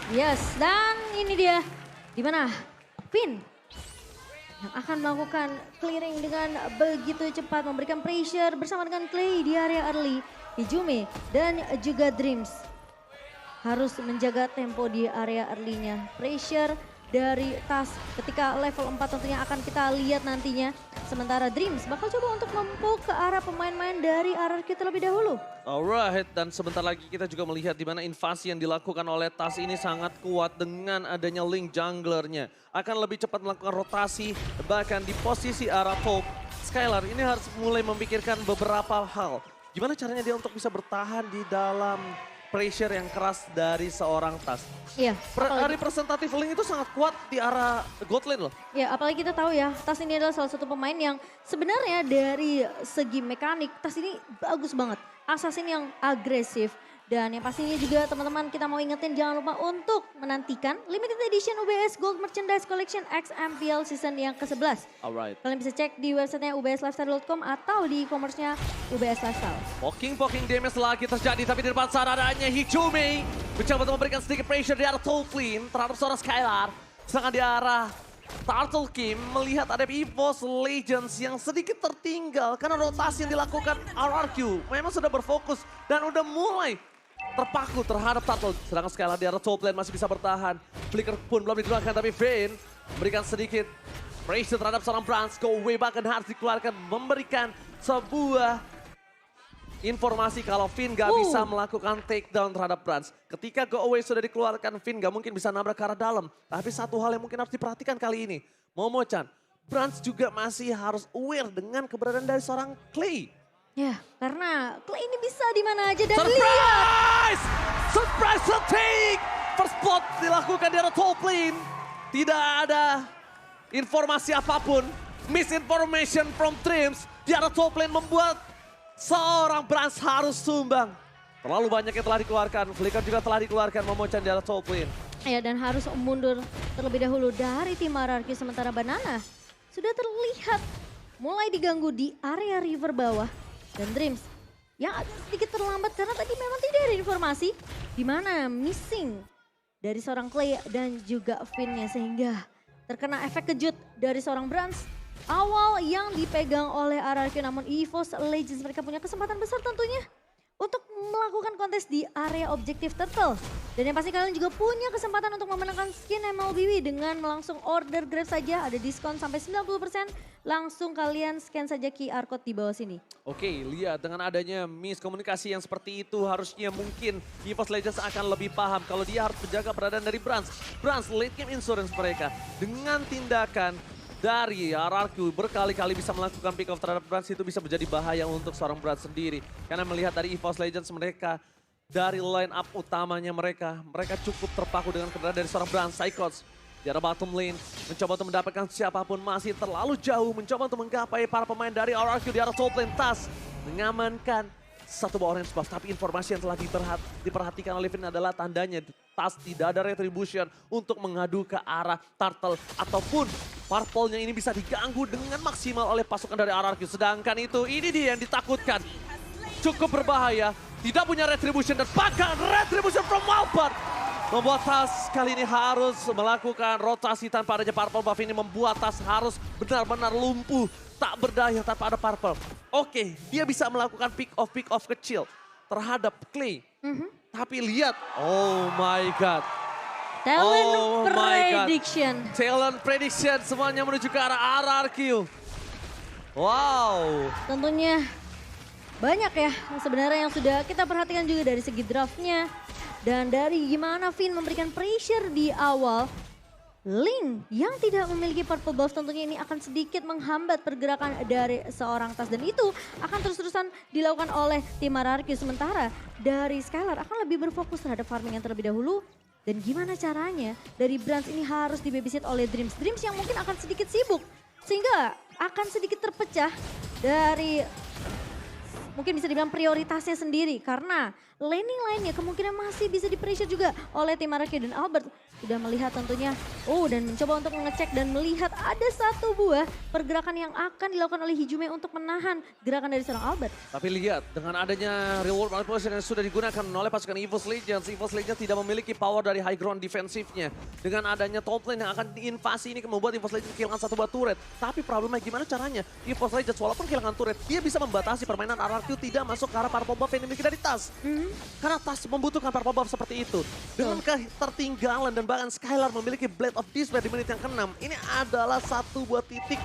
Yes, dan ini dia. Di mana Finn yang akan melakukan clearing dengan begitu cepat, memberikan pressure bersama dengan Clay di area early. Hijumi dan juga Dreams harus menjaga tempo di area early-nya. Pressure dari Tas ketika level 4 tentunya akan kita lihat nantinya. Sementara Dreams bakal coba untuk mempull ke arah pemain-pemain dari RRQ terlebih dahulu. Alright, dan sebentar lagi kita juga melihat di mana invasi yang dilakukan oleh Tas ini sangat kuat dengan adanya link junglernya. Akan lebih cepat melakukan rotasi, bahkan di posisi arah top. Skylar ini harus mulai memikirkan beberapa hal. Gimana caranya dia untuk bisa bertahan di dalam pressure yang keras dari seorang Tas. Iya. Representatif link itu sangat kuat di arah God lane loh. Ya, apalagi kita tahu ya, Tas ini adalah salah satu pemain yang sebenarnya dari segi mekanik, Tas ini bagus banget. Assassin yang agresif. Dan yang pastinya juga teman-teman kita mau ingetin jangan lupa untuk menantikan Limited Edition UBS Gold Merchandise Collection XMPL Season yang ke-11. Alright. Kalian bisa cek di websitenya ubslifestyle.com atau di e-commerce-nya UBS Lifestyle. Poking damage lagi terjadi, tapi di depan sana adanya Hijumi. Mencoba untuk memberikan sedikit pressure di arah top lane terhadap seorang Skylar. Sedangkan di arah Turtle King melihat ada EVOS Legends yang sedikit tertinggal karena rotasi yang dilakukan RRQ. Memang sudah berfokus dan udah mulai terpaku terhadap Turtle. Sedangkan Skylar di arah top lane masih bisa bertahan. Flicker pun belum digunakan, tapi Vayne memberikan sedikit pressure terhadap seorang Brans. Go away bahkan harus dikeluarkan, memberikan sebuah informasi kalau Finn gak bisa melakukan takedown terhadap Brans. Ketika go away sudah dikeluarkan, Finn gak mungkin bisa nabrak ke arah dalam. Tapi satu hal yang mungkin harus diperhatikan kali ini. Momo-chan, Brans juga masih harus aware dengan keberadaan dari seorang Clay. Ya, karena Clay ini bisa di mana aja dan lihat. Surprise! Surprise take! First blood dilakukan di arah top lane. Tidak ada informasi apapun. Misinformation from Dreams di arah top lane membuat seorang Brans harus sumbang. Terlalu banyak yang telah dikeluarkan. Flicker juga telah dikeluarkan, Momo-chan di arah top lane. Ya, dan harus mundur terlebih dahulu dari tim RRQ. Sementara Banana sudah terlihat mulai diganggu di area river bawah. Dan Dreams yang agak sedikit terlambat karena tadi memang tidak ada informasi di mana missing dari seorang Clay dan juga Finn-nya. Sehingga terkena efek kejut dari seorang Brans. Awal yang dipegang oleh RRQ, namun EVOS Legends mereka punya kesempatan besar tentunya untuk melakukan kontes di area objektif Turtle. Dan yang pasti kalian juga punya kesempatan untuk memenangkan skin MLBB dengan langsung order Grab saja. Ada diskon sampai 90%. Langsung kalian scan saja QR code di bawah sini. Oke, lihat dengan adanya miskomunikasi yang seperti itu harusnya mungkin EVOS Legends akan lebih paham kalau dia harus menjaga keberadaan dari Brans. Brans late game insurance mereka dengan tindakan dari RRQ berkali-kali bisa melakukan pick off terhadap Brans itu bisa menjadi bahaya untuk seorang Brans sendiri. Karena melihat dari EVOS Legends mereka, dari line up utamanya mereka cukup terpaku dengan keberadaan dari seorang Brans. Psychots di arah bottom lane, mencoba untuk mendapatkan siapapun masih terlalu jauh, mencoba untuk menggapai para pemain dari RRQ di arah top lane. Tas mengamankan satu buah orange buff, tapi informasi yang telah diperhatikan oleh Finn adalah tandanya Tas tidak ada retribution untuk mengadu ke arah Turtle ataupun Purple-nya ini bisa diganggu dengan maksimal oleh pasukan dari RRQ. Sedangkan ini dia yang ditakutkan. Cukup berbahaya, tidak punya retribution dan bahkan retribution from Malphite. Membuat Tas kali ini harus melakukan rotasi tanpa adanya Purple buff ini. Membuat Tas harus benar-benar lumpuh, tak berdaya tanpa ada Purple. Oke, dia bisa melakukan pick off kecil terhadap Clay. Tapi lihat, oh my god. Talent prediction. Talent prediction semuanya menuju ke arah RRQ. Wow. Tentunya banyak ya sebenarnya yang sudah kita perhatikan juga dari segi draftnya. Dan dari gimana Finn memberikan pressure di awal. Link yang tidak memiliki purple buff tentunya ini akan sedikit menghambat pergerakan dari seorang Tas. Dan itu akan terus-terusan dilakukan oleh tim RRQ. Sementara dari Skylar akan lebih berfokus terhadap farming yang terlebih dahulu. Dan gimana caranya dari Brans ini harus dibabysit oleh Dreams. Dreams yang mungkin akan sedikit sibuk. Sehingga akan sedikit terpecah dari mungkin bisa dibilang prioritasnya sendiri. Karena laning lainnya kemungkinan masih bisa di-pressure juga oleh tim RRQ. Dan Albert sudah melihat tentunya, dan mencoba untuk mengecek dan melihat ada satu buah pergerakan yang akan dilakukan oleh Hijume untuk menahan gerakan dari seorang Albert. Tapi lihat, dengan adanya reward manipulation yang sudah digunakan oleh pasukan EVOS Legends tidak memiliki power dari high ground defensifnya. Dengan adanya top lane yang akan diinvasi ini membuat EVOS Legends kehilangan satu buah turret. Tapi problemnya gimana caranya? EVOS Legends walaupun kehilangan turret, dia bisa membatasi permainan RRQ tidak masuk ke arah purple buff yang dimiliki dari Tas. Karena Tas membutuhkan purple buff seperti itu. Dengan ketertinggalan dan bahkan Skylar memiliki Blade of Despair di menit yang ke-6. Ini adalah satu buah titik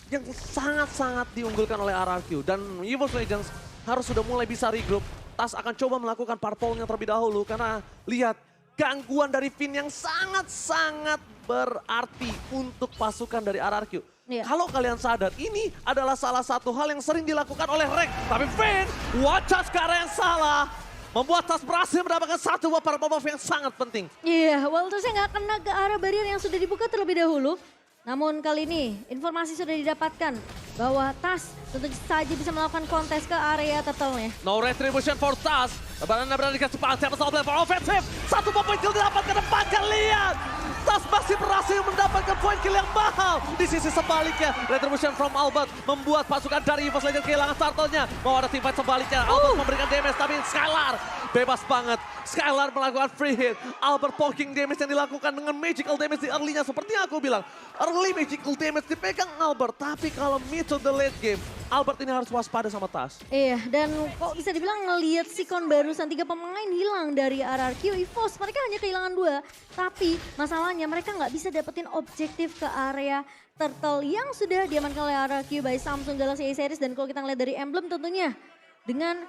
yang sangat-sangat diunggulkan oleh RRQ. Dan EVOS Legends harus sudah mulai bisa regroup. Tas akan coba melakukan purple-nya terlebih dahulu. Karena lihat gangguan dari Finn yang sangat-sangat berarti untuk pasukan dari RRQ. Iya. Kalau kalian sadar, ini adalah salah satu hal yang sering dilakukan oleh Rek. Tapi Finn, wajah sekarang yang salah. Membuat Tas berhasil mendapatkan satu buah purple buff yang sangat penting. Iya, Waltersnya nggak kena ke arah barrier yang sudah dibuka terlebih dahulu. Namun kali ini informasi sudah didapatkan bahwa Tas tentu saja bisa melakukan kontes ke area turtle-nya. No retribution for Tas. Lebaran berada di kesempatan siapa salah for offensive. Satu poin kill didapatkan depan kalian. Tas masih berhasil mendapatkan poin kill yang mahal. Di sisi sebaliknya, retribution from Albert membuat pasukan dari EVOS Legends kehilangan turtle-nya. Mau ada teamfight sebaliknya, Albert memberikan damage tapi Skylar bebas banget. Skylar melakukan free hit. Albert poking damage yang dilakukan dengan magical damage di early-nya. Seperti yang aku bilang, early magical damage dipegang Albert. Tapi kalau mid to the late game, Albert ini harus waspada sama Tas. Iya, dan kok bisa dibilang ngelihat Sikon barusan 3 pemain hilang dari RRQ EVOS. Mereka hanya kehilangan 2, tapi masalahnya mereka nggak bisa dapetin objektif ke area turtle yang sudah diamankan oleh RRQ by Samsung Galaxy A-Series. Dan kalau kita ngeliat dari emblem tentunya dengan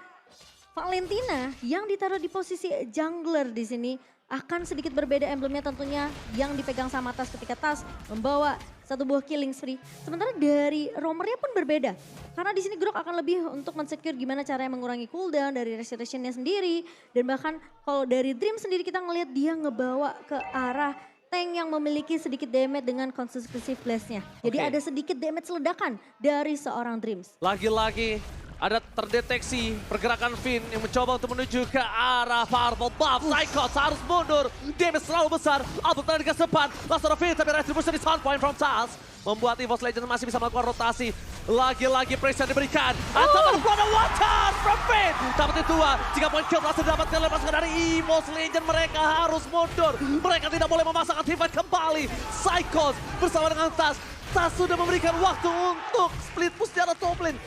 Valentina yang ditaruh di posisi jungler di sini akan sedikit berbeda emblemnya tentunya yang dipegang sama Tas ketika Tas membawa satu buah killing spree. Sementara dari roamernya pun berbeda. Karena di sini Grok akan lebih untuk men-secure gimana caranya mengurangi cooldown dari restoration-nya sendiri. Dan bahkan kalau dari Dream sendiri kita ngelihat dia ngebawa ke arah tank yang memiliki sedikit damage dengan consecutive blast-nya. Jadi ada sedikit damage ledakan dari seorang Dreams. Lagi-lagi ada terdeteksi pergerakan Finn yang mencoba untuk menuju ke arah purple buff. Psychos harus mundur. Damage terlalu besar. Albert berada di kesepan. Langsung ada Finn tapi retribution di sound point from Tas. Membuat EVOS Legends masih bisa melakukan rotasi. Lagi-lagi pressure diberikan. Ancaman from water from Finn. Dapat itu 3 poin kill berhasil didapatkan oleh pasukan dari EVOS Legends. Mereka harus mundur. Mereka tidak boleh memasangkan teamfight kembali. Psychos bersama dengan Tas. Tas sudah memberikan waktu untuk split push secara top lane.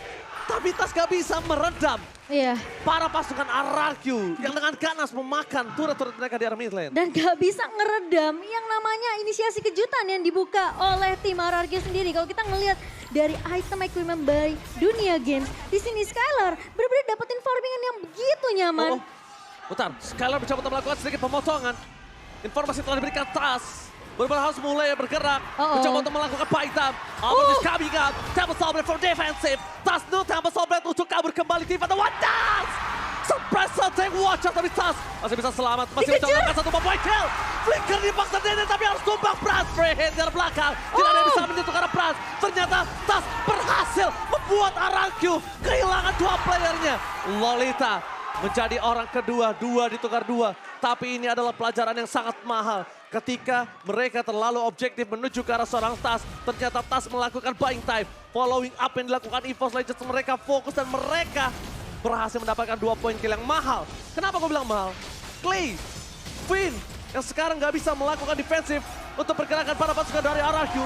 Tapi Tas gak bisa meredam para pasukan RRQ yang dengan ganas memakan turret-turret mereka di area mid lane. Dan gak bisa ngeredam yang namanya inisiasi kejutan yang dibuka oleh tim RRQ sendiri. Kalau kita ngelihat dari item equipment by Dunia Games, di sini Skylar benar-benar dapetin farmingan yang begitu nyaman. Bentar, Skylar mencoba untuk melakukan sedikit pemotongan. Informasi telah diberikan Tas. Benar-benar harus mulai bergerak. Mencoba untuk melakukan paitam. Albert is coming up. Temple Soulblade from defensive. Tas no Temple Soulblade untuk kabur kembali. Tifa the one Tas! Surprise attack watch out tapi Tas masih bisa selamat. Masih mencoba melakukan satu point kill. Flicker dipaksa Dede tapi harus tumbang Prans. Free hit dari belakang. Tidak ada yang bisa menyentuh karena Prans. Ternyata Tas berhasil membuat RRQ kehilangan 2 playernya. Lolita menjadi orang kedua, 2 ditukar 2. Tapi ini adalah pelajaran yang sangat mahal. Ketika mereka terlalu objektif menuju ke arah seorang Tas, ternyata Tas melakukan buying time. Following up yang dilakukan EVOS Legends, mereka fokus dan mereka berhasil mendapatkan 2 poin kill yang mahal. Kenapa gue bilang mahal? Clay, Finn yang sekarang gak bisa melakukan defensif untuk pergerakan para pasukan dari RRQ.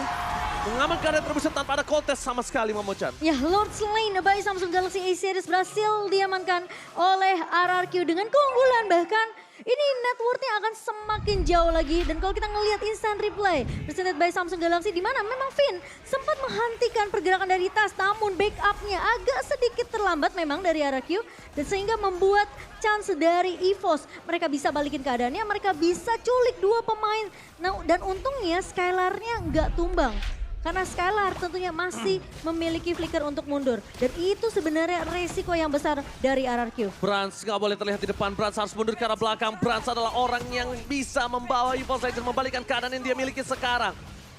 Mengamankan retribution tanpa ada kontes sama sekali, Momochan. Ya, Lord Slain by Samsung Galaxy A-Series berhasil diamankan oleh RRQ dengan keunggulan. Bahkan ini net worth-nya akan semakin jauh lagi. Dan kalau kita ngelihat instant replay presented by Samsung Galaxy, di mana memang Finn sempat menghentikan pergerakan dari Tas, namun backup-nya agak sedikit terlambat memang dari RRQ. Dan sehingga membuat chance dari EVOS. Mereka bisa balikin keadaannya, mereka bisa culik 2 pemain. Nah, dan untungnya Skylar-nya nggak tumbang. Karena Skylar tentunya masih memiliki flicker untuk mundur. Dan itu sebenarnya resiko yang besar dari RRQ. Brans nggak boleh terlihat di depan, Brans harus mundur ke arah belakang. Brans adalah orang yang bisa membawa EVOS Legends membalikan keadaan yang dia miliki sekarang.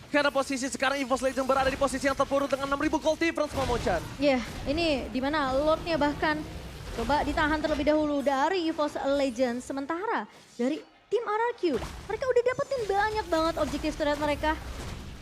Karena posisi sekarang EVOS Legends berada di posisi yang terpuruk dengan 6.000 gold difference, Momochan. Ya, ini dimana Lordnya bahkan coba ditahan terlebih dahulu dari EVOS Legends. Sementara dari tim RRQ, mereka udah dapetin banyak banget objektif turret mereka.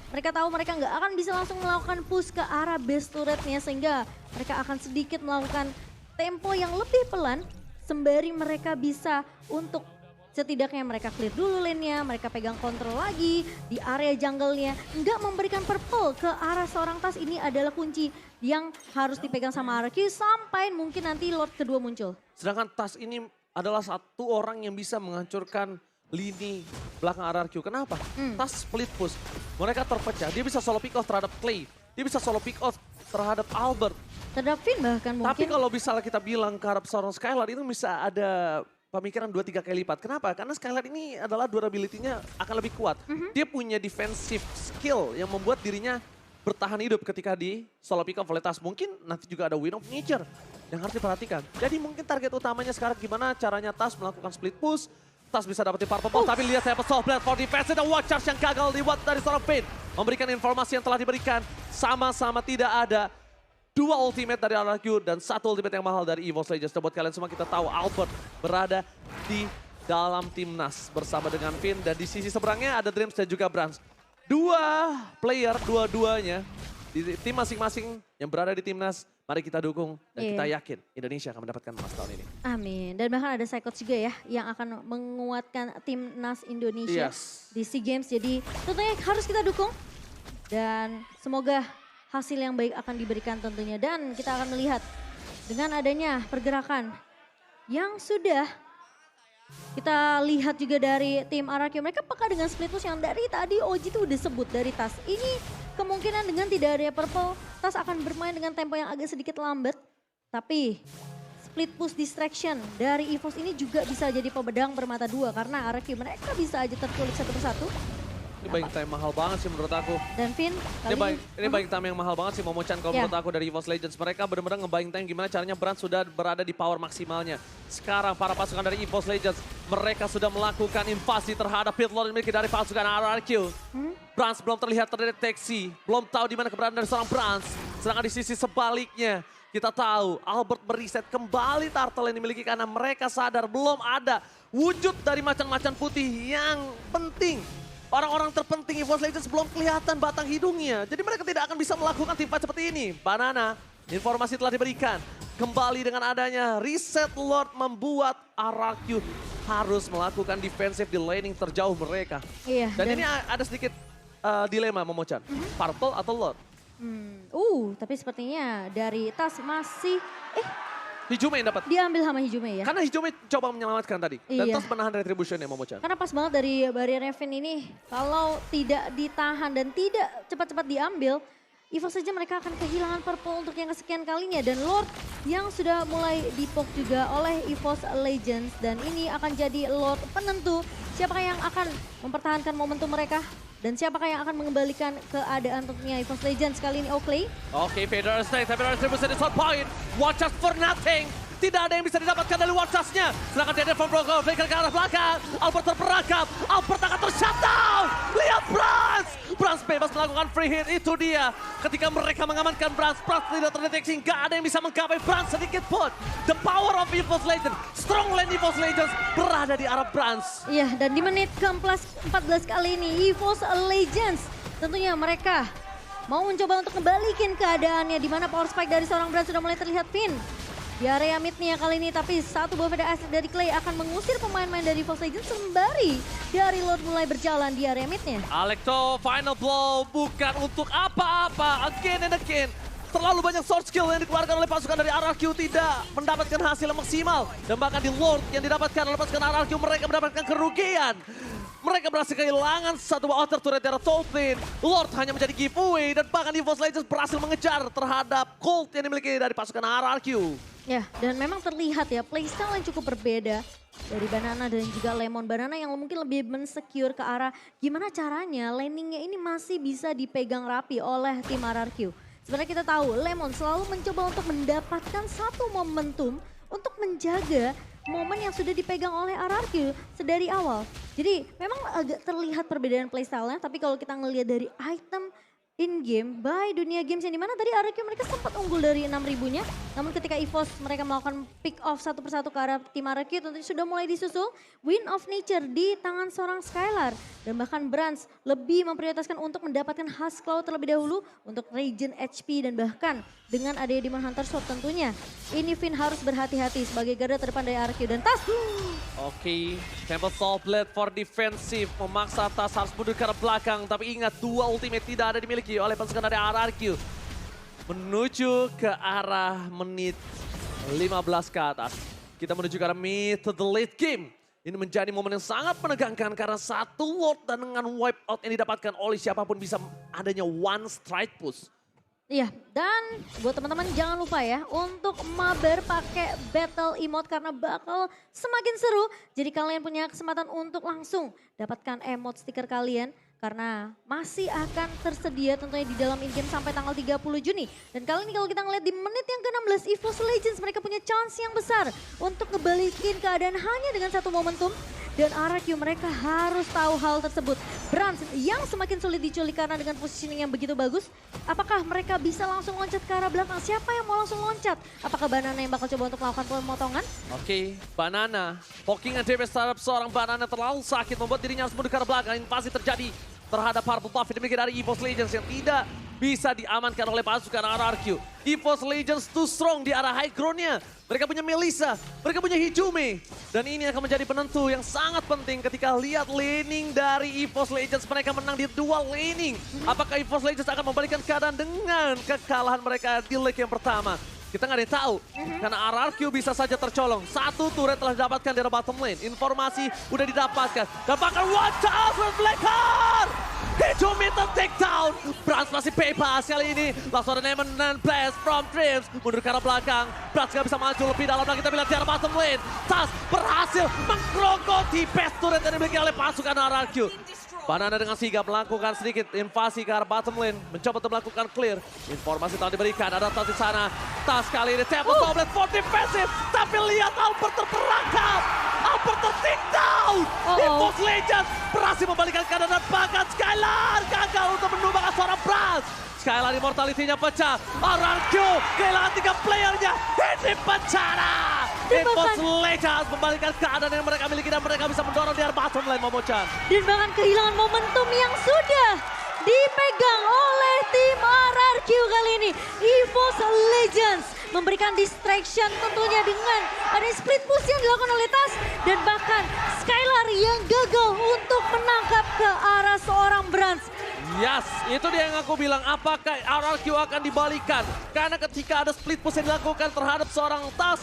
Mereka tahu mereka nggak akan bisa langsung melakukan push ke arah base turretnya, sehingga mereka akan sedikit melakukan tempo yang lebih pelan sembari mereka bisa untuk setidaknya mereka clear dulu lane-nya, mereka pegang kontrol lagi di area jungle-nya. Nggak memberikan purple ke arah seorang Tas, ini adalah kunci yang harus dipegang sama RRQ sampai mungkin nanti Lord kedua muncul. Sedangkan Tas ini adalah satu orang yang bisa menghancurkan lini belakang RRQ. Kenapa? Tas split push. Mereka terpecah, dia bisa solo pick off terhadap Clay. Dia bisa solo pick off terhadap Albert. Terhadap Finn bahkan mungkin. Tapi kalau misalnya kita bilang ke arah seorang Skylar itu bisa ada pemikiran 2-3 kali lipat. Kenapa? Karena Skylar ini adalah durability-nya akan lebih kuat. Dia punya defensive skill yang membuat dirinya bertahan hidup ketika di solo pick off oleh Tas. Mungkin nanti juga ada Wind of Nature yang harus diperhatikan. Jadi mungkin target utamanya sekarang gimana caranya Tas melakukan split push. Tas bisa dapetin purple ball, tapi lihat saya soft blade for defense dan watch charge yang gagal dibuat dari seorang Finn. Memberikan informasi yang telah diberikan, sama-sama tidak ada. 2 ultimate dari RRQ dan 1 ultimate yang mahal dari EVOS Legends. Dan buat kalian semua kita tahu Albert berada di dalam timnas bersama dengan Finn. Dan di sisi seberangnya ada Dreams dan juga Brans. 2 player, dua-duanya di tim masing-masing yang berada di timnas. Mari kita dukung dan kita yakin Indonesia akan mendapatkan emas tahun ini. Amin. Dan bahkan ada Psychots juga ya yang akan menguatkan timnas Indonesia di SEA Games. Jadi tentunya harus kita dukung. Dan semoga hasil yang baik akan diberikan tentunya. Dan kita akan melihat dengan adanya pergerakan yang sudah kita lihat juga dari tim RRQ. Mereka peka dengan split push yang dari tadi Oji itu udah sebut dari Tas. Ini kemungkinan dengan tidak ada purple, Tas akan bermain dengan tempo yang agak sedikit lambat. Tapi split push distraction dari EVOS ini juga bisa jadi pemedang bermata dua. Karena RRQ mereka bisa aja terculik satu persatu. Ini buying time mahal banget sih menurut aku. Dan Finn, ini buying time yang mahal banget sih Momochan kalau menurut aku dari EVOS Legends. Mereka benar-benar nge-buying time gimana caranya Brand sudah berada di power maksimalnya. Sekarang para pasukan dari EVOS Legends, mereka sudah melakukan invasi terhadap pit lord dimiliki dari pasukan RRQ. Brand belum terlihat terdeteksi, belum tahu di mana keberadaan dari seorang Brand. Sedangkan di sisi sebaliknya, kita tahu Albert meriset kembali turtle yang dimiliki karena mereka sadar belum ada wujud dari macan-macan putih yang penting. Orang-orang terpenting EVOS Legends belum kelihatan batang hidungnya. Jadi mereka tidak akan bisa melakukan tim fight seperti ini. Banana, informasi telah diberikan. Kembali dengan adanya reset Lord membuat RRQ harus melakukan defensif di laning terjauh mereka. Iya, dan ini ada sedikit dilema Momochan. Purple atau Lord? Tapi sepertinya dari Tas masih... Hijume yang dapat. Diambil sama Hijume ya. Karena Hijume coba menyelamatkan tadi. Dan Iya. Tas menahan retribution ya Momochan. Karena pas banget dari barrier Finn ini, kalau tidak ditahan dan tidak cepat-cepat diambil, EVOS saja mereka akan kehilangan purple untuk yang kesekian kalinya. Dan Lord yang sudah mulai dipok juga oleh EVOS Legends. Dan ini akan jadi Lord penentu siapakah yang akan mempertahankan momentum mereka. Dan siapakah yang akan mengembalikan keadaan tentunya EVOS Legends kali ini Oakley. Oke, Vader Snake, tapi retribution di shot point. Watch us for nothing. Tidak ada yang bisa didapatkan dari watch us-nya. Sedangkan dia from Brogo, flicker ke arah belakang. Albert terperangkap, Albert akan ter-shutdown. Lihat Brans! Brans bebas melakukan free hit, itu dia. Ketika mereka mengamankan Brans, Brans tidak terdeteksi. Nggak ada yang bisa menggapai Brans sedikit pun. The power of EVOS Legends, strong lane EVOS Legends berada di arah Brans. Iya, dan di menit ke-14 kali ini EVOS Legends tentunya mereka mau mencoba untuk kembalikan keadaannya di mana power spike dari seorang Brand sudah mulai terlihat. Finn di area midnya kali ini, tapi satu buah VD asik dari Clay akan mengusir pemain-pemain dari EVOS Legends sembari dari Lord mulai berjalan di area midnya. Alekto final blow bukan untuk apa-apa, again and again. Terlalu banyak sword skill yang dikeluarkan oleh pasukan dari RRQ tidak mendapatkan hasil yang maksimal. Dan bahkan di Lord yang didapatkan oleh pasukan RRQ mereka mendapatkan kerugian. Mereka berhasil kehilangan satu outer turret dari top lane. Lord hanya menjadi giveaway dan bahkan EVOS Legends berhasil mengejar terhadap gold yang dimiliki dari pasukan RRQ. Ya, dan memang terlihat ya playstyle yang cukup berbeda dari Banana dan juga Lemon. Banana yang mungkin lebih mensecure ke arah gimana caranya laningnya ini masih bisa dipegang rapi oleh tim RRQ. Sebenarnya kita tahu Lemon selalu mencoba untuk mendapatkan satu momentum untuk menjaga momen yang sudah dipegang oleh RRQ sedari awal. Jadi memang agak terlihat perbedaan playstyle-nya, tapi kalau kita ngelihat dari item in-game, by Dunia Games yang dimana tadi RRQ mereka sempat unggul dari 6.000-nya. Namun ketika EVOS mereka melakukan pick off satu persatu ke arah tim RRQ tentunya sudah mulai disusul. Win of Nature di tangan seorang Skylar. Dan bahkan Brands lebih memprioritaskan untuk mendapatkan Husk Claw terlebih dahulu untuk regen HP dan bahkan dengan adanya Demon Hunter Sword tentunya. Ini Finn harus berhati-hati sebagai garda terdepan dari RRQ dan Tas. Oke, Temple Soul Blade for defensif, memaksa Tas harus mundur ke arah belakang. Tapi ingat, dua ultimate tidak ada dimiliki oleh pasukan dari RRQ. Menuju ke arah menit 15 ke atas. Kita menuju ke arah mid to the late game. Ini menjadi momen yang sangat menegangkan karena satu Lord dan dengan wipe out yang didapatkan oleh siapapun bisa adanya one strike push. Iya, dan buat teman-teman jangan lupa ya untuk mabar pakai battle emote karena bakal semakin seru. Jadi kalian punya kesempatan untuk langsung dapatkan emote stiker kalian karena masih akan tersedia tentunya di dalam in-game sampai tanggal 30 Juni. Dan kali ini kalau kita ngeliat di menit yang ke-16 EVOS Legends mereka punya chance yang besar untuk ngebalikin keadaan hanya dengan satu momentum. Dan RRQ mereka harus tahu hal tersebut. Brands yang semakin sulit diculik karena dengan positioning yang begitu bagus. Apakah mereka bisa langsung loncat ke arah belakang? Siapa yang mau langsung loncat? Apakah Banana yang bakal coba untuk melakukan pemotongan? Oke, Banana. Poking and DPS terhadap seorang Banana terlalu sakit membuat dirinya harus mundur ke arah belakang. Ini pasti terjadi terhadap Purple Buff yang dimiliki dari EVOS Legends yang tidak bisa diamankan oleh pasukan RRQ. EVOS Legends too strong di arah high ground-nya. Mereka punya Melissa, mereka punya Hijume. Dan ini akan menjadi penentu yang sangat penting ketika lihat laning dari EVOS Legends. Mereka menang di dual laning. Apakah EVOS Legends akan membalikan keadaan dengan kekalahan mereka di leg yang pertama? Kita nggak ada yang tahu, karena RRQ bisa saja tercolong. Satu turret telah didapatkan dari bottom lane. Informasi udah didapatkan. Dan bahkan watch out with Blackheart! Hijume take down. Brands masih bebas kali ini. Langsung ada Nemen dan Blast from Dreams. Mundur ke arah belakang. Brands nggak bisa maju lebih dalam lagi. Kita lihat di arah bottom lane. Tas berhasil menggerogoti best turret yang dimiliki oleh pasukan RRQ. Banana dengan sigap melakukan sedikit invasi ke arah bottom lane. Mencoba untuk melakukan clear. Informasi telah diberikan. Ada Tas di sana. Tas kali ini Temple Soul Blade for defensive. Tapi lihat Albert terperangkap. Albert ter-take down. EVOS Legends berhasil membalikan keadaan dan bahkan Skylar gagal untuk menumbangkan seorang Brands. Skylar immortality-nya pecah. RRQ kehilangan 3 playernya. Ini penjara. EVOS Legends membalikan keadaan yang mereka miliki dan mereka bisa mendorong di arah bottom lane, Momochan. Dan bahkan kehilangan momentum yang sudah dipegang oleh tim RRQ kali ini. EVOS Legends memberikan distraction tentunya dengan ada split push yang dilakukan oleh Tas. Dan bahkan Skylar yang gagal untuk menangkap ke arah seorang Brands. Yes, itu dia yang aku bilang. Apakah RRQ akan dibalikan? Karena ketika ada split push yang dilakukan terhadap seorang Tas,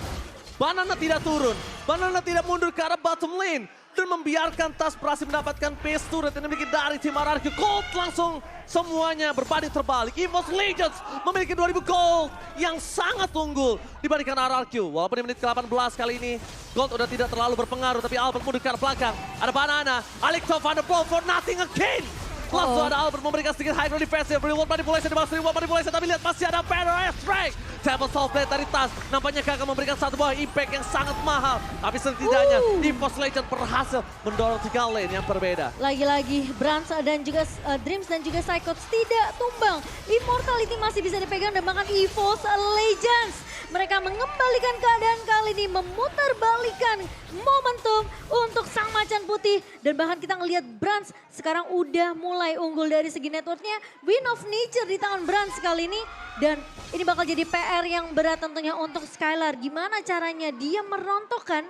Banana tidak turun. Banana tidak mundur ke arah bottom lane. Dan membiarkan Tas berhasil mendapatkan pace turret yang dimiliki dari tim RRQ. Gold langsung semuanya berbanding terbalik. EVOS Legends memiliki 2000 gold yang sangat unggul dibandingkan RRQ. Walaupun di menit ke-18 kali ini gold udah tidak terlalu berpengaruh. Tapi Albert mundur ke arah belakang. Ada Banana. Alecto Van der Pol for nothing again. Langsung ada Albert memberikan sedikit high ground defensive. Reward manipulation di bawah reward manipulation. Tapi lihat masih ada Banner strike. Temple Soul Blade dari Tas. Nampaknya gagal memberikan satu buah impact yang sangat mahal. Tapi setidaknya EVOS Legends berhasil mendorong 3 lane yang berbeda. Lagi-lagi Brands dan juga Dreams dan juga Psychops tidak tumbang. Immortality masih bisa dipegang dan bahkan EVOS Legends. Mereka mengembalikan keadaan kali ini, memutarbalikan momentum untuk sang macan putih. Dan bahkan kita ngelihat Brands sekarang udah mulai unggul dari segi networknya. Win of Nature di tangan Brands kali ini. Dan ini bakal jadi PR yang berat tentunya untuk Skylar. Gimana caranya dia merontokkan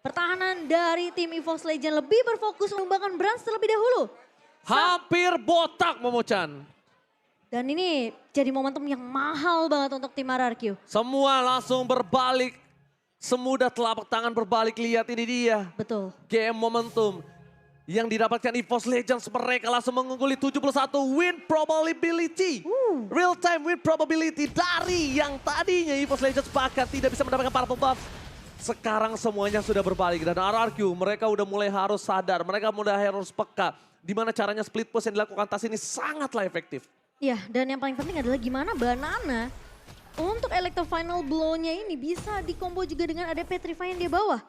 pertahanan dari tim EVOS Legends lebih berfokus mengembangkan Brands terlebih dahulu. Hampir botak, Momochan. Dan ini jadi momentum yang mahal banget untuk tim RRQ. Semua langsung berbalik. Semudah telapak tangan berbalik. Lihat ini dia. Betul. Game momentum yang didapatkan EVOS Legends. Mereka langsung mengungguli 71 win probability. Real time win probability dari yang tadinya EVOS Legends bahkan tidak bisa mendapatkan purple buff. Sekarang semuanya sudah berbalik dan RRQ mereka udah mulai harus sadar. Mereka mulai harus peka. Dimana caranya split push yang dilakukan Tas ini sangatlah efektif. Ya, dan yang paling penting adalah gimana Banana untuk Electro Final Blow-nya ini bisa dikombo juga dengan ada Petrify yang di bawah.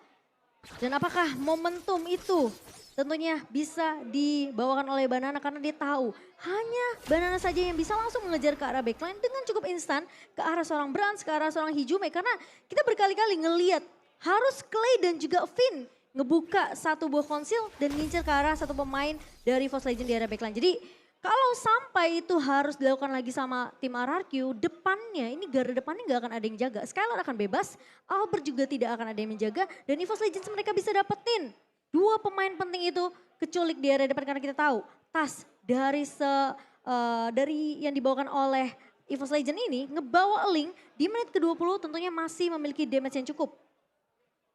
Dan apakah momentum itu tentunya bisa dibawakan oleh Banana karena dia tahu hanya Banana saja yang bisa langsung mengejar ke arah backline dengan cukup instan ke arah seorang Brans, ke arah seorang Hijume. Karena kita berkali-kali ngeliat harus Clay dan juga Finn ngebuka satu buah konsil dan ngincer ke arah satu pemain dari Force Legend di area backline. Jadi kalau sampai itu harus dilakukan lagi sama tim RRQ, depannya ini garda depannya nggak akan ada yang jaga. Skylar akan bebas, Albert juga tidak akan ada yang menjaga dan EVOS Legends mereka bisa dapetin dua pemain penting itu keculik di area depan karena kita tahu Tas dari yang dibawakan oleh EVOS Legends ini ngebawa Link di menit ke-20 tentunya masih memiliki damage yang cukup.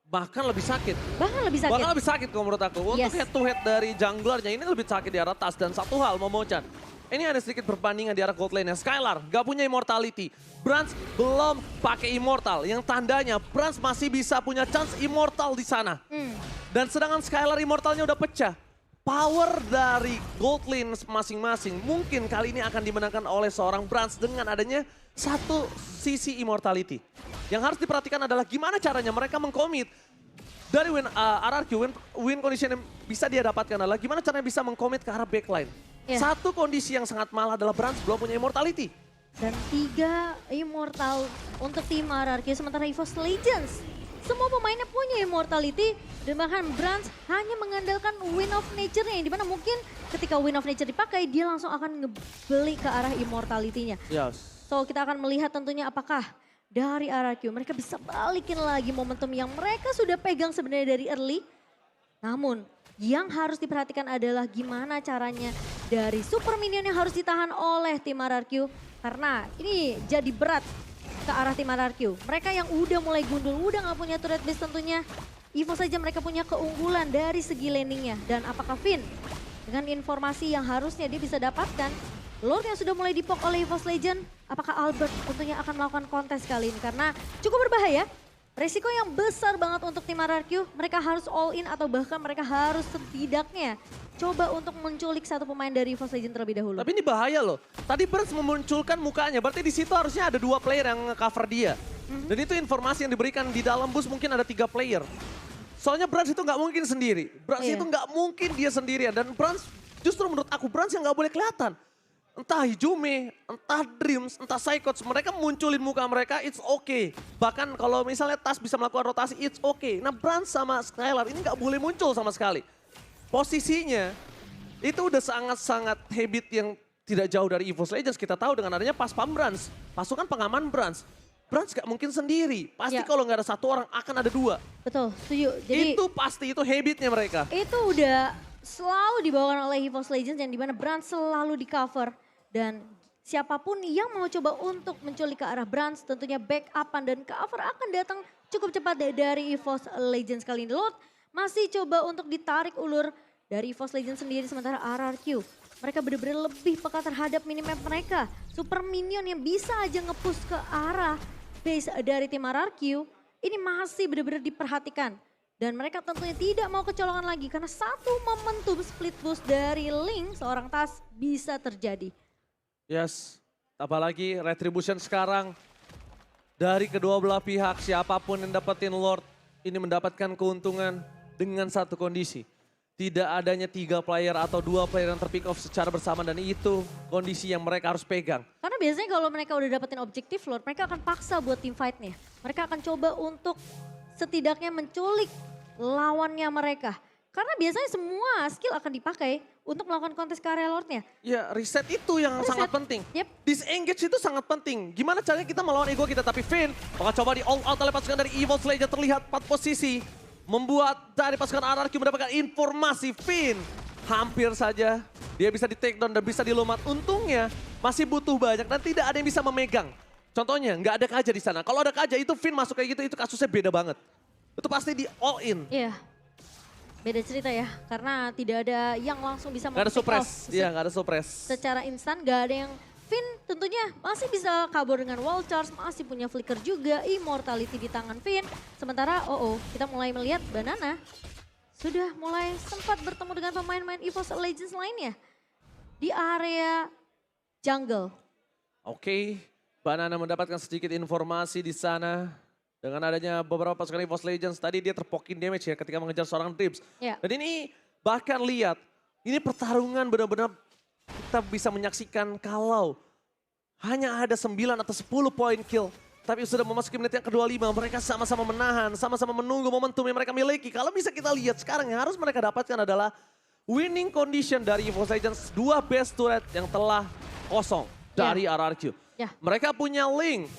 Bahkan lebih sakit. Bahkan lebih sakit. Bahkan lebih sakit kalau menurut aku. Untuk head to head dari junglernya ini lebih sakit di arah Tas. Dan satu hal Momochan. Ini ada sedikit perbandingan di arah gold lane-nya. Skylar gak punya immortality. Brans belum pakai immortal. Yang tandanya Brans masih bisa punya chance immortal di sana. Dan sedangkan Skylar immortalnya udah pecah. Power dari gold lane masing-masing mungkin kali ini akan dimenangkan oleh seorang Brans dengan adanya satu sisi immortality. Yang harus diperhatikan adalah gimana caranya mereka mengkomit dari RRQ, win condition yang bisa dia dapatkan adalah gimana caranya bisa mengkomit ke arah backline. Satu kondisi yang sangat malah adalah Brans belum punya immortality. Dan 3 immortal untuk tim RRQ sementara EVOS Legends. Semua pemainnya punya immortality dan bahkan Brans hanya mengandalkan Wind of Nature-nya yang dimana mungkin ketika Wind of Nature dipakai dia langsung akan ngebeli ke arah immortality-nya. Yes. So kita akan melihat tentunya apakah dari RRQ mereka bisa balikin lagi momentum yang mereka sudah pegang sebenarnya dari early. Namun yang harus diperhatikan adalah gimana caranya dari super minion yang harus ditahan oleh tim RRQ. Karena ini jadi berat ke arah tim RRQ. Mereka yang udah mulai gundul, udah gak punya turret base tentunya. EVOS saja mereka punya keunggulan dari segi landingnya. Dan apakah Finn dengan informasi yang harusnya dia bisa dapatkan, Lord yang sudah mulai dipok oleh EVOS Legend, apakah Albert tentunya akan melakukan kontes kali ini? Karena cukup berbahaya, resiko yang besar banget untuk tim RRQ. Mereka harus all in atau bahkan mereka harus setidaknya coba untuk menculik satu pemain dari EVOS Legend terlebih dahulu. Tapi ini bahaya loh. Tadi Brans memunculkan mukanya, berarti di situ harusnya ada 2 player yang nge-cover dia. Dan itu informasi yang diberikan di dalam bus mungkin ada 3 player. Soalnya Brans itu nggak mungkin sendiri. Brans itu nggak mungkin dia sendirian. Dan Brans justru menurut aku Brans yang nggak boleh kelihatan. Entah Hijume, entah Dreams, entah Psychots, mereka munculin muka mereka, it's okay. Bahkan kalau misalnya Tas bisa melakukan rotasi, it's okay. Nah Brans sama Skylar ini nggak boleh muncul sama sekali. Posisinya itu udah sangat-sangat habit yang tidak jauh dari EVOS Legends. Kita tahu dengan adanya pas pam Brans, pasukan pengaman Brans. Brans gak mungkin sendiri, pasti kalau nggak ada 1 orang akan ada 2. Betul, setuju. Jadi itu pasti, itu habitnya mereka. Itu udah selalu dibawakan oleh EVOS Legends yang dimana Brans selalu di cover. Dan siapapun yang mau coba untuk menculik ke arah Brans tentunya backupan dan cover akan datang cukup cepat dari EVOS Legends kali ini. Lord masih coba untuk ditarik ulur dari EVOS Legends sendiri sementara RRQ. Mereka benar-benar lebih peka terhadap minimap mereka. Super minion yang bisa aja nge-push ke arah base dari tim RRQ ini masih benar-benar diperhatikan. Dan mereka tentunya tidak mau kecolongan lagi karena satu momentum split boost dari Link seorang Tas bisa terjadi. Yes, apalagi Retribution sekarang dari kedua belah pihak siapapun yang dapetin Lord ini mendapatkan keuntungan dengan satu kondisi. Tidak adanya 3 player atau 2 player yang terpick off secara bersama dan itu kondisi yang mereka harus pegang. Karena biasanya kalau mereka udah dapetin objektif Lord mereka akan paksa buat team fight-nya. Mereka akan coba untuk setidaknya menculik lawannya mereka. Karena biasanya semua skill akan dipakai untuk melakukan kontes ke area Lordnya. Ya reset itu yang sangat penting. Disengage itu sangat penting. Gimana caranya kita melawan ego kita. Tapi Finn bakal coba di all out oleh pasukan dari EVOS Legends terlihat 4 posisi. Membuat dari pasukan RRQ mendapatkan informasi Finn. Hampir saja dia bisa di take down dan bisa dilumat. Untungnya masih butuh banyak dan tidak ada yang bisa memegang. Contohnya nggak ada Kaja di sana. Kalau ada Kaja itu Finn masuk kayak gitu itu kasusnya beda banget. Itu pasti di all in. Iya. Beda cerita ya, karena tidak ada yang langsung bisa Gak ada suppress, iya gak ada suppress. Secara instan gak ada yang, Finn tentunya masih bisa kabur dengan wall charge, masih punya flicker juga, immortality di tangan Finn. Sementara kita mulai melihat Banana sudah mulai sempat bertemu dengan pemain-pemain EVOS Legends lainnya di area jungle. Oke, Banana mendapatkan sedikit informasi di sana. Dengan adanya beberapa pasukan EVOS Legends, tadi dia terpokin damage ya ketika mengejar seorang Dreams. Ya. Dan ini Bahkan lihat, ini pertarungan benar-benar kita bisa menyaksikan kalau hanya ada 9 atau 10 poin kill. Tapi sudah memasuki menit yang ke-25, mereka sama-sama menahan, sama-sama menunggu momentum yang mereka miliki. Kalau bisa kita lihat sekarang yang harus mereka dapatkan adalah winning condition dari EVOS Legends. 2 base turret yang telah kosong dari RRQ. Ya. Mereka punya Link,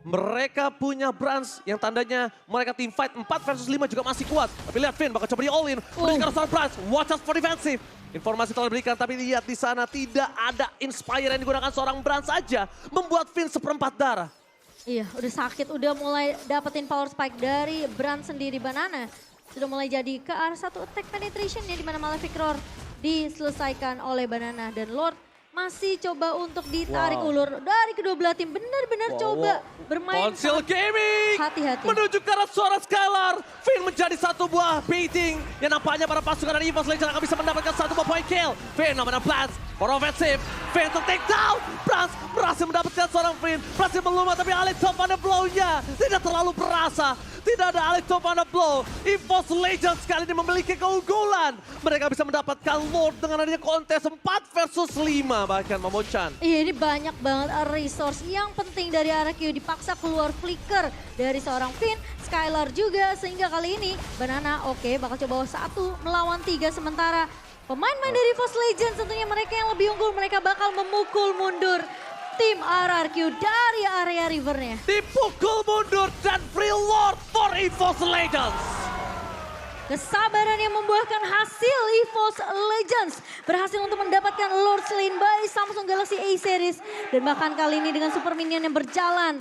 mereka punya Brans yang tandanya mereka team fight 4 versus 5 juga masih kuat. Tapi lihat Finn bakal coba di all in, berikan seorang Brans, watch out for defensive. Informasi telah diberikan tapi lihat di sana tidak ada Inspire yang digunakan seorang Brans saja. Membuat Finn seperempat darah. Iya, udah sakit, udah mulai dapetin power spike dari Brand sendiri. Banana sudah mulai jadi ke arah satu attack penetration ya, di mana Malefic Roar diselesaikan oleh Banana. Dan Lord masih coba untuk ditarik ulur dari kedua belah tim. Benar-benar coba bermain. Konsil Gaming hati-hati menuju ke arah suara Skylar. Finn menjadi satu buah baiting yang nampaknya para pasukan dari EVOS Legends akan bisa mendapatkan satu buah point kill. Finn namanya Plants for offensive. Finn untuk take down. Brans berhasil mendapatkan seorang Finn. Berhasil melumat tapi Alex top pada blow-nya tidak terlalu berasa. Tidak ada Alex top pada blow. EVOS Legends kali ini memiliki keunggulan. Mereka bisa mendapatkan Lord dengan adanya kontes 4 versus 5 bahkan Momochan. Iya, ini banyak banget resource yang penting dari RRQ. Dipaksa keluar flicker dari seorang Finn, Skylar juga. Sehingga kali ini Banana bakal coba 1 melawan 3. Sementara pemain-pemain dari EVOS Legends tentunya mereka yang lebih unggul. Mereka bakal memukul mundur tim RRQ dari area rivernya. Dipukul mundur dan free Lord for EVOS Legends. Kesabaran yang membuahkan hasil. EVOS Legends berhasil untuk mendapatkan Lord Slain by Samsung Galaxy A Series. Dan bahkan kali ini dengan Super Minion yang berjalan,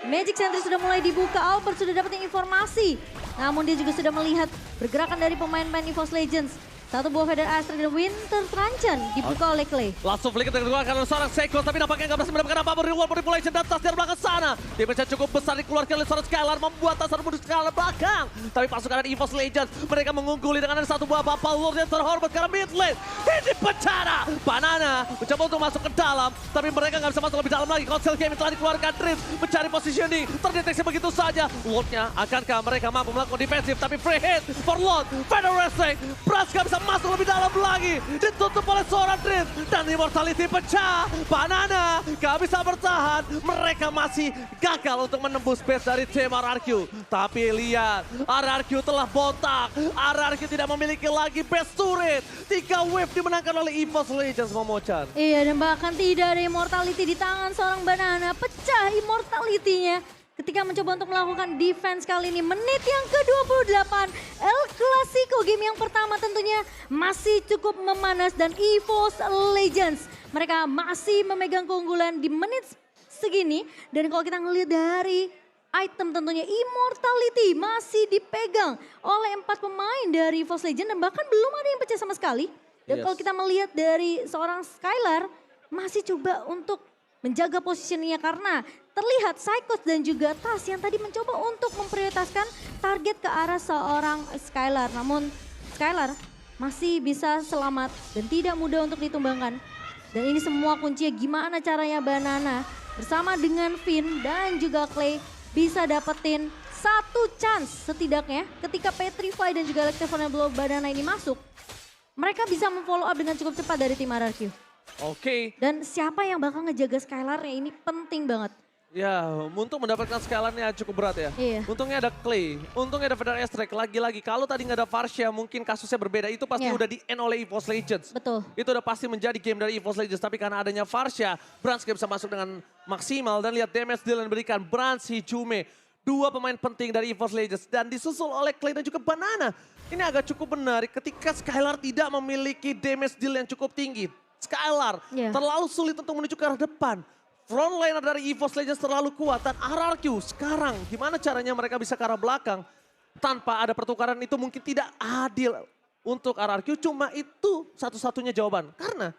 Magic Sentry sudah mulai dibuka. Albert sudah dapetin informasi. Namun dia juga sudah melihat pergerakan dari pemain-pemain EVOS Legends. Satu buah Feather Astra dan Winter Truncheon dibuka oleh Clay. Langsung flicker dikeluarkan oleh seorang Seiko, tapi nampaknya nggak berhasil mendapatkan apa-apa. Reward manipulation dan tas dari belakang sana. Damage yang cukup besar dikeluarkan oleh seorang Skylar, membuat tas menuju Skylar belakang. Tapi pasukan dari EVOS Legends, mereka mengungguli dengan ada satu buah Bapak Lord yang terhormat karena mid lane. Ini pencara. Banana mencoba untuk masuk ke dalam, tapi mereka nggak bisa masuk lebih dalam lagi. Konsil Gaming telah dikeluarkan Drift, mencari positioning, terdeteksi begitu saja. Lordnya, akankah mereka mampu melakukan defensif, tapi free hit for Lord. Feather Wrestling, Brass nggak bisa masuk lebih dalam lagi, ditutup oleh seorang Drift dan Immortality pecah. Banana gak bisa bertahan, mereka masih gagal untuk menembus base dari tim RRQ. Tapi lihat, RRQ telah botak, RRQ tidak memiliki lagi base turret. 3 wave dimenangkan oleh EVOS Legends, Momochan. Iya, dan bahkan tidak ada Immortality di tangan seorang Banana. Pecah Immortality-nya ketika mencoba untuk melakukan defense kali ini. Menit yang ke-28, El Clasico game yang pertama tentunya masih cukup memanas dan EVOS Legends mereka masih memegang keunggulan di menit segini. Dan kalau kita ngelihat dari item tentunya Immortality masih dipegang oleh 4 pemain dari EVOS Legends dan bahkan belum ada yang pecah sama sekali. Dan kalau kita melihat dari seorang Skylar masih coba untuk menjaga posisinya karena terlihat Psychos dan juga Tas yang tadi mencoba untuk memprioritaskan target ke arah seorang Skylar. Namun Skylar masih bisa selamat dan tidak mudah untuk ditumbangkan. Dan ini semua kuncinya gimana caranya Banana bersama dengan Finn dan juga Clay bisa dapetin satu chance setidaknya ketika Petrify dan juga Electrified Blow Banana ini masuk. Mereka bisa memfollow up dengan cukup cepat dari tim RRQ. Oke. Dan siapa yang bakal ngejaga Skylar-nya ini penting banget. Ya, untuk mendapatkan Skylar-nya cukup berat ya. Iya. Untungnya ada Clay, untungnya ada Feather Astrek. Lagi-lagi, kalau tadi nggak ada Varsha mungkin kasusnya berbeda. Itu pasti udah di-end oleh EVOS Legends. Betul. Itu udah pasti menjadi game dari EVOS Legends. Tapi karena adanya Varsha, Brans gak bisa masuk dengan maksimal. Dan lihat damage deal yang diberikan Brans, Hijume. 2 pemain penting dari EVOS Legends. Dan disusul oleh Clay dan juga Banana. Ini agak cukup menarik ketika Skylar tidak memiliki damage deal yang cukup tinggi. Skylar terlalu sulit untuk menuju ke arah depan. Frontliner dari EVOS Legends terlalu kuat dan RRQ sekarang gimana caranya mereka bisa ke arah belakang tanpa ada pertukaran itu mungkin tidak adil untuk RRQ. Cuma itu satu-satunya jawaban karena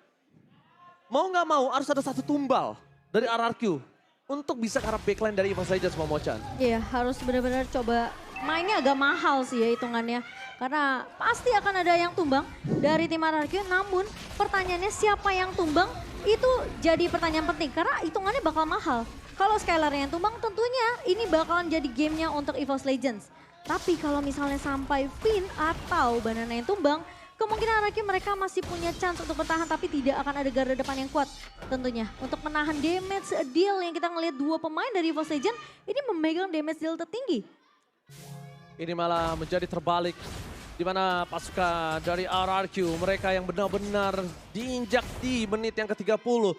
mau nggak mau harus ada satu tumbal dari RRQ untuk bisa ke arah backline dari EVOS Legends, Momochan. Iya, harus benar-benar coba mainnya agak mahal sih ya hitungannya. Karena pasti akan ada yang tumbang dari tim RRQ. Namun pertanyaannya siapa yang tumbang itu jadi pertanyaan penting. Karena hitungannya bakal mahal. Kalau Skylar yang tumbang tentunya ini bakalan jadi gamenya untuk EVOS Legends. Tapi kalau misalnya sampai Finn atau Banana yang tumbang, kemungkinan Araki mereka masih punya chance untuk bertahan tapi tidak akan ada garda depan yang kuat tentunya. Untuk menahan damage deal yang kita ngelihat dua pemain dari EVOS Legends ini memegang damage deal tertinggi. Ini malah menjadi terbalik. Di mana pasukan dari RRQ mereka yang benar-benar diinjak di menit yang ke-30.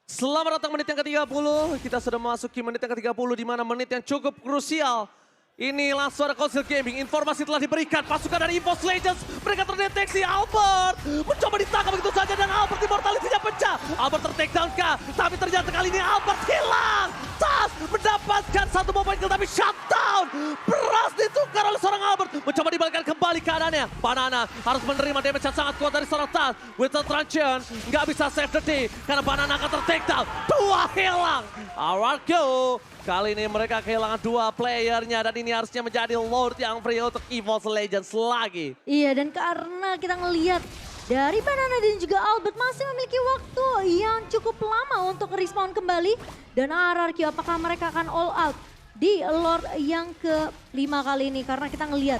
Selamat datang menit yang ke-30. Kita sudah memasuki menit yang ke-30 di mana menit yang cukup krusial. Inilah suara Council Gaming, informasi telah diberikan pasukan dari EVOS Legends. Mereka terdeteksi, Albert mencoba ditangkap begitu saja dan Albert immortality-nya pecah. Albert ter-takedown kah? Tapi ternyata kali ini Albert hilang. Tas mendapatkan satu point kill tapi shutdown. Beras ditukar oleh seorang Albert. Mencoba dibalikkan kembali keadaannya. Banana harus menerima damage yang sangat kuat dari seorang Tas. With the truncheon, nggak bisa save the day karena Banana akan ter-takedown. Dua hilang. RRQ. Kali ini mereka kehilangan dua playernya dan ini harusnya menjadi Lord yang free untuk EVOS Legends lagi. Iya, dan karena kita ngelihat dari Banana dan juga Albert masih memiliki waktu yang cukup lama untuk respawn kembali. Dan RRQ apakah mereka akan all out di Lord yang ke-5 kali ini. Karena kita ngelihat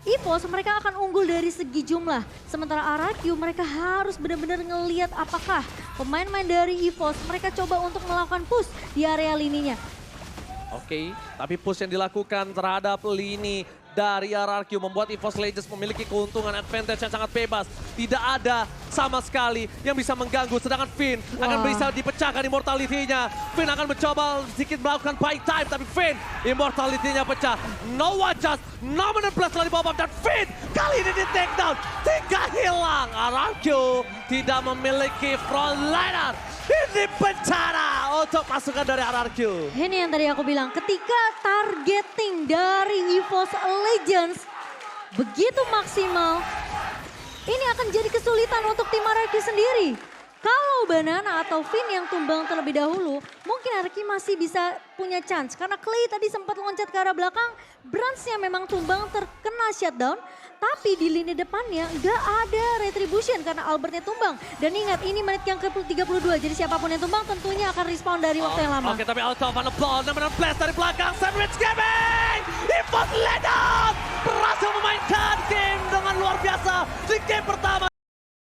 EVOS mereka akan unggul dari segi jumlah. Sementara RRQ mereka harus benar-benar ngelihat apakah pemain-pemain dari EVOS mereka coba untuk melakukan push di area lininya. Oke, tapi push yang dilakukan terhadap lini dari RRQ membuat EVOS Legends memiliki keuntungan advantage yang sangat bebas. Tidak ada sama sekali yang bisa mengganggu, sedangkan Finn akan bisa dipecahkan immortality-nya. Finn akan mencoba sedikit melakukan buy time, tapi Finn immortality-nya pecah. No one just, no minute plus telah dibawa dan Finn kali ini di take down. 3 hilang, RRQ tidak memiliki frontliner. Ini bencana untuk pasukan dari RRQ. Ini yang tadi aku bilang, ketika targeting dari EVOS Legends begitu maksimal, ini akan jadi kesulitan untuk tim RRQ sendiri. Kalau Banana atau Finn yang tumbang terlebih dahulu, mungkin RRQ masih bisa punya chance. Karena Clay tadi sempat loncat ke arah belakang, Brans-nya memang tumbang terkena shutdown. Tapi di lini depannya nggak ada retribution karena Albertnya tumbang. Dan ingat ini menit yang ke-32, jadi siapapun yang tumbang tentunya akan respawn dari waktu yang lama. Oke, tapi out of the ball, Nemenan blast dari belakang, Sandwich Gaming! EVOS Legends berhasil memainkan game dengan luar biasa di game pertama.